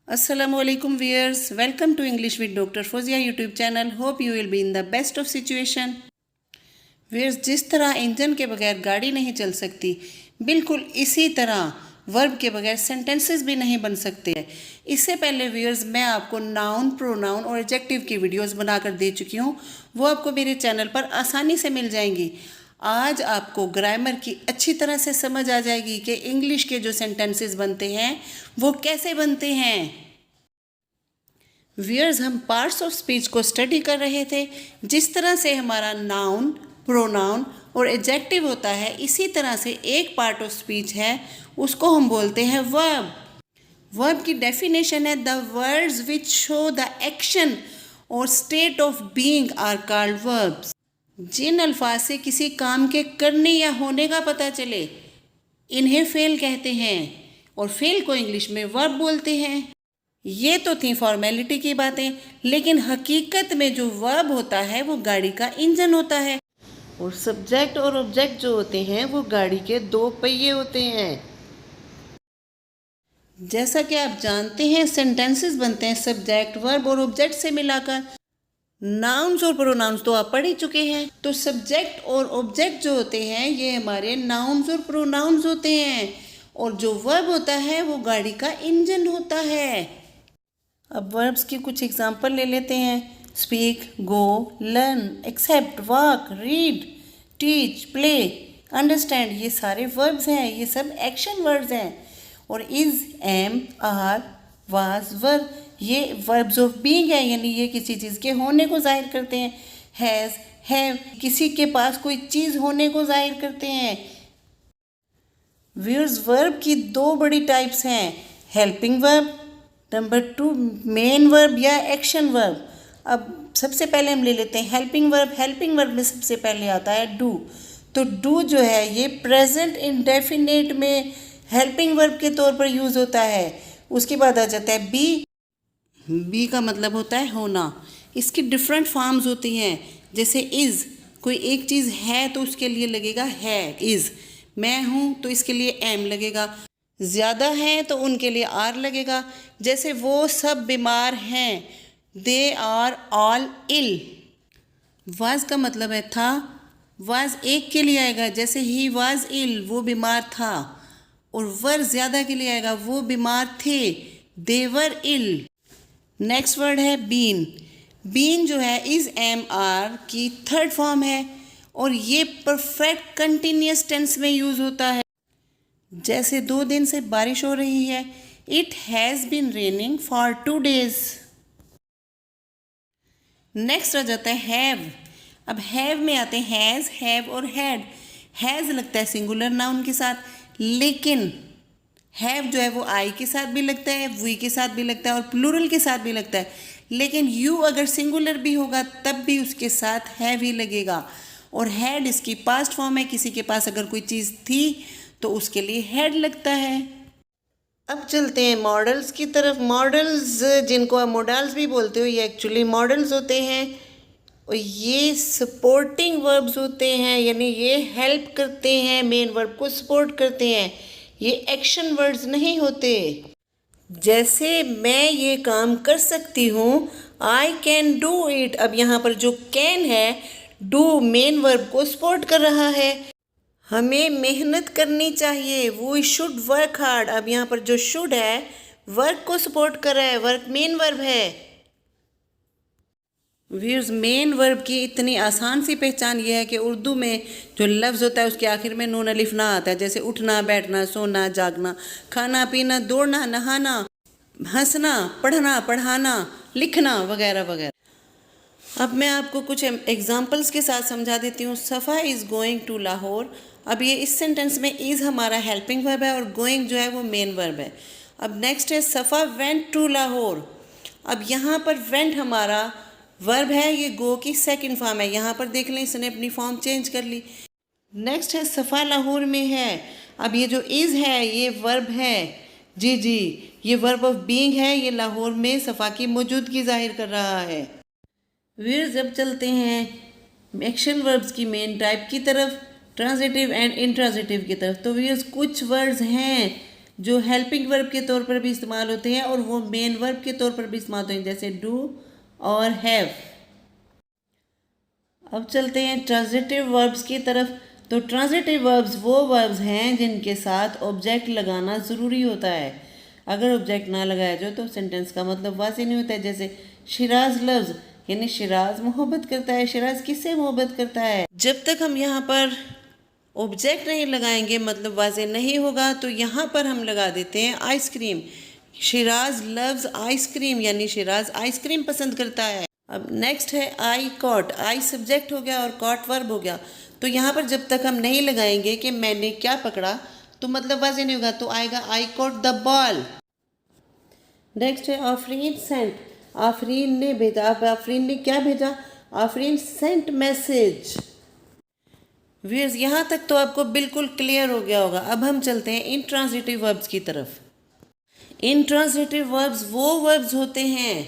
Assalamualaikum viewers, welcome to English with Dr. Fozia YouTube channel. Hope you will be in the best of situation. Viewers, जिस तरह engine के बगैर गाड़ी नहीं चल सकती, बिल्कुल इसी तरह वर्ब के बगैर सेंटेंसेस भी नहीं बन सकते हैं। इससे पहले व्यूअर्स मैं आपको नाउन, प्रोनाउन और एडजेक्टिव की वीडियोस बनाकर दे चुकी हूँ। वो आपको मेरे चैनल पर आसानी से मिल जाएंगी। आज आपको ग्रामर की अच्छी तरह से समझ आ जाएगी कि इंग्लिश के जो सेंटेंसेस बनते हैं वो कैसे बनते हैं। व्यूअर्स, हम पार्ट्स ऑफ स्पीच को स्टडी कर रहे थे। जिस तरह से हमारा नाउन, प्रोनाउन और एडजेक्टिव होता है, इसी तरह से एक पार्ट ऑफ स्पीच है, उसको हम बोलते हैं वर्ब। वर्ब की डेफिनेशन है the words which show the action or state of being are called verbs. जिन अल्फाज से किसी काम के करने या होने का पता चले, इन्हें फेल कहते हैं और फेल को इंग्लिश में वर्ब बोलते हैं। ये तो थी फॉर्मेलिटी की बातें, लेकिन हकीकत में जो वर्ब होता है वो गाड़ी का इंजन होता है और सब्जेक्ट और ऑब्जेक्ट जो होते हैं वो गाड़ी के दो पहिए होते हैं। जैसा कि आप जानते हैं, सेंटेंसेस बनते हैं सब्जेक्ट, वर्ब और ऑब्जेक्ट से मिलाकर। नाउन्स और प्रोनाउंस तो आप पढ़ ही चुके हैं। तो सब्जेक्ट और ऑब्जेक्ट जो होते हैं ये हमारे नाउन्स और प्रोनाउंस होते हैं और जो वर्ब होता है वो गाड़ी का इंजन होता है। अब वर्ब्स की कुछ एग्जांपल ले लेते हैं। Speak, go, learn, accept, walk, read, teach, play, understand, ये सारे वर्ब्स हैं। ये सब एक्शन वर्ड्स हैं। और इज, एम, आर, वाज, वर, ये वर्ब्स ऑफ बीइंग है, यानी ये किसी चीज़ के होने को जाहिर करते हैं। हैज़, हैव, किसी के पास कोई चीज़ होने को जाहिर करते हैं। व्यूअर्स, वर्ब की दो बड़ी टाइप्स हैं, helping verb, number 2 main verb या एक्शन वर्ब। अब सबसे पहले हम ले लेते हैं हेल्पिंग वर्ब। हेल्पिंग वर्ब में सबसे पहले आता है डू। तो डू जो है ये प्रेजेंट इंडेफिनेट में हेल्पिंग वर्ब के तौर पर यूज़ होता है। उसके बाद आ जाता है बी। बी का मतलब होता है होना। इसकी डिफरेंट फॉर्म्स होती हैं, जैसे इज़, कोई एक चीज़ है तो उसके लिए लगेगा है, इज़। मैं हूँ तो इसके लिए एम लगेगा। ज़्यादा हैं तो उनके लिए आर लगेगा। जैसे वो सब बीमार हैं, they are all ill. Was का मतलब है था। वाज एक के लिए आएगा, जैसे ही वाज इल, वो बीमार था। और वर ज़्यादा के लिए आएगा, वो बीमार थे, दे वर इल। नेक्स्ट वर्ड है बीन। बीन जो है इज़, एम, आर की थर्ड फॉर्म है और ये परफेक्ट कंटिन्यूस टेंस में यूज़ होता है। जैसे 2 दिन से बारिश हो रही है, it has been raining for 2 days। Next आ जाता है हैव। अब हैव में आते हैं हैज़, हैव और हैड। हैज़ लगता है सिंगुलर नाउन के साथ, लेकिन हैव जो है वो आई के साथ भी लगता है, वी के साथ भी लगता है और प्लूरल के साथ भी लगता है। लेकिन यू अगर सिंगुलर भी होगा तब भी उसके साथ हैव ही लगेगा। और हैड इसकी पास्ट फॉर्म है, किसी के पास अगर कोई चीज़ थी तो उसके लिए हैड लगता है। अब चलते हैं मॉडल्स की तरफ। मॉडल्स, जिनको आप मोडाल्स भी बोलते हो, ये एक्चुअली मॉडल्स होते हैं और ये सपोर्टिंग वर्ब्स होते हैं, यानी ये हेल्प करते हैं, मेन वर्ब को सपोर्ट करते हैं। ये एक्शन वर्ड्स नहीं होते। जैसे मैं ये काम कर सकती हूँ, आई कैन डू इट। अब यहाँ पर जो कैन है, डू मेन वर्ब को सपोर्ट कर रहा है। हमें मेहनत करनी चाहिए, वी शुड वर्क हार्ड। अब यहाँ पर जो शुड है वर्क को सपोर्ट कर रहा है, वर्क मेन वर्ब है। व्यूअर्स, मेन वर्ब की इतनी आसान सी पहचान यह है कि उर्दू में जो लफ्ज़ होता है उसके आखिर में नून अलिफ ना आता है। जैसे उठना, बैठना, सोना, जागना, खाना पीना, दौड़ना, नहाना, हंसना, पढ़ना, पढ़ाना, लिखना वगैरह वगैरह। अब मैं आपको कुछ एग्जांपल्स के साथ समझा देती हूँ। सफ़ा इज़ गोइंग टू लाहौर। अब ये इस सेंटेंस में इज़ हमारा हेल्पिंग वर्ब है और गोइंग जो है वो मेन वर्ब है। अब नेक्स्ट है सफ़ा वेंट टू लाहौर। अब यहाँ पर वेंट हमारा वर्ब है, ये गो की सेकंड फॉर्म है। यहाँ पर देख लें, इसने अपनी फॉर्म चेंज कर ली। नेक्स्ट है सफ़ा लाहौर में है। अब ये जो इज़ है ये वर्ब है, जी जी, ये वर्ब ऑफ बीइंग है, ये लाहौर में सफ़ा की मौजूदगी जाहिर कर रहा है। व्यूअर्स, जब चलते हैं एक्शन वर्ब्स की मेन टाइप की तरफ, ट्रांजिटिव एंड इंट्रांजिटिव की तरफ। तो व्यूअर्स, कुछ वर्ड्स हैं जो हेल्पिंग वर्ब के तौर पर भी इस्तेमाल होते हैं और वो मेन वर्ब के तौर पर भी इस्तेमाल होते हैं, जैसे डू और हैव। अब चलते हैं ट्रांजिटिव वर्ब्स की तरफ। तो ट्रांजिटिव वर्ब्स वो वर्ब्स हैं जिनके साथ ऑब्जेक्ट लगाना ज़रूरी होता है। अगर ऑब्जेक्ट ना लगाया जाए तो सेंटेंस का मतलब वाज़ेह नहीं होता है। जैसे शिराज लव्स, यानी शिराज मोहब्बत करता है। शिराज किससे मोहब्बत करता है? जब तक हम यहाँ पर ऑब्जेक्ट नहीं लगाएंगे मतलब वाज़ेह नहीं होगा। तो यहाँ पर हम लगा देते हैं आइसक्रीम। शिराज लव्स आइसक्रीम, यानी शिराज आइसक्रीम पसंद करता है। अब नेक्स्ट है आई कॉट। आई सब्जेक्ट हो गया और कॉट वर्ब हो गया। तो यहाँ पर जब तक हम नहीं लगाएंगे कि मैंने क्या पकड़ा तो मतलब वाज़ेह नहीं होगा, तो आएगा आई कॉट द बॉल। नेक्स्ट है आफरीन सेंट। आफरीन ने भेजा। अब आफरीन ने क्या भेजा? Afreen Saint message. व्यूअर्स, यहाँ तक तो आपको बिल्कुल क्लियर हो गया होगा। अब हम चलते हैं इंट्रांजिटिव वर्ब्स की तरफ। इंट्रांजिटिव वर्ब्स वो वर्ब्स होते हैं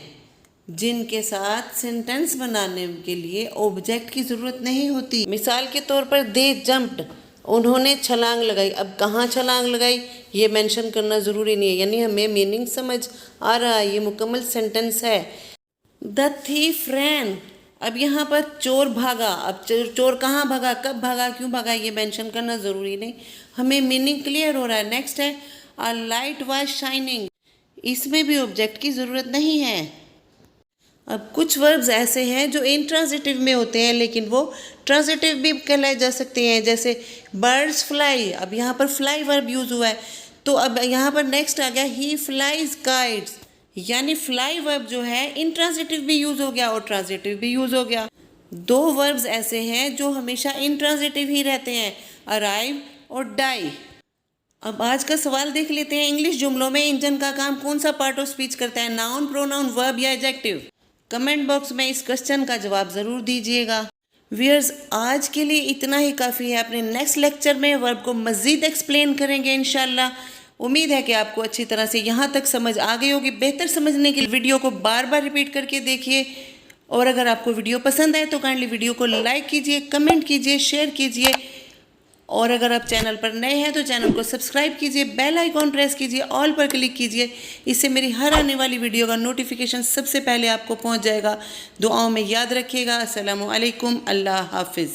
जिनके साथ सेंटेंस बनाने के लिए ऑब्जेक्ट की ज़रूरत नहीं होती। मिसाल के तौर पर दे जंप्ड, उन्होंने छलांग लगाई। अब कहाँ छलांग लगाई ये मेंशन करना ज़रूरी नहीं है, यानी हमें मीनिंग समझ आ रहा है, ये मुकम्मल सेंटेंस है। द थीफ रैन, अब यहाँ पर चोर भागा। अब चोर कहाँ भागा, कब भागा, क्यों भागा, ये मेंशन करना ज़रूरी नहीं, हमें मीनिंग क्लियर हो रहा है। नेक्स्ट है अ लाइट वाज शाइनिंग, इसमें भी ऑब्जेक्ट की ज़रूरत नहीं है। अब कुछ वर्ब्स ऐसे हैं जो इंट्रांजिटिव में होते हैं लेकिन वो ट्रांजिटिव भी कहलाए जा सकते हैं, जैसे बर्ड्स फ्लाई। अब यहाँ पर फ्लाई वर्ब यूज़ हुआ है, तो अब यहाँ पर नेक्स्ट आ गया ही फ्लाइज काइट्स, यानी फ्लाई वर्ब जो है इंट्रांजिटिव भी यूज़ हो गया और ट्रांजिटिव भी यूज़ हो गया। दो वर्ब्स ऐसे हैं जो हमेशा इंट्रांजिटिव ही रहते हैं, अराइव और डाई। अब आज का सवाल देख लेते हैं। इंग्लिश जुमलों में इंजन का काम कौन सा पार्ट ऑफ स्पीच करता है, नाउन, प्रोनाउन, वर्ब या एडजेक्टिव? कमेंट बॉक्स में इस क्वेश्चन का जवाब ज़रूर दीजिएगा। व्यूअर्स, आज के लिए इतना ही काफ़ी है। अपने नेक्स्ट लेक्चर में वर्ब को मज़ीद एक्सप्लेन करेंगे इंशाल्लाह। उम्मीद है कि आपको अच्छी तरह से यहाँ तक समझ आ गई होगी। बेहतर समझने के लिए वीडियो को बार बार रिपीट करके देखिए, और अगर आपको वीडियो पसंद आए तो काइंडली वीडियो को लाइक कीजिए, कमेंट कीजिए, शेयर कीजिए, और अगर आप चैनल पर नए हैं तो चैनल को सब्सक्राइब कीजिए, बेल आइकॉन प्रेस कीजिए, ऑल पर क्लिक कीजिए। इससे मेरी हर आने वाली वीडियो का नोटिफिकेशन सबसे पहले आपको पहुंच जाएगा। दुआओं में याद रखिएगा। अस्सलामु अलैकुम, अल्लाह हाफिज़।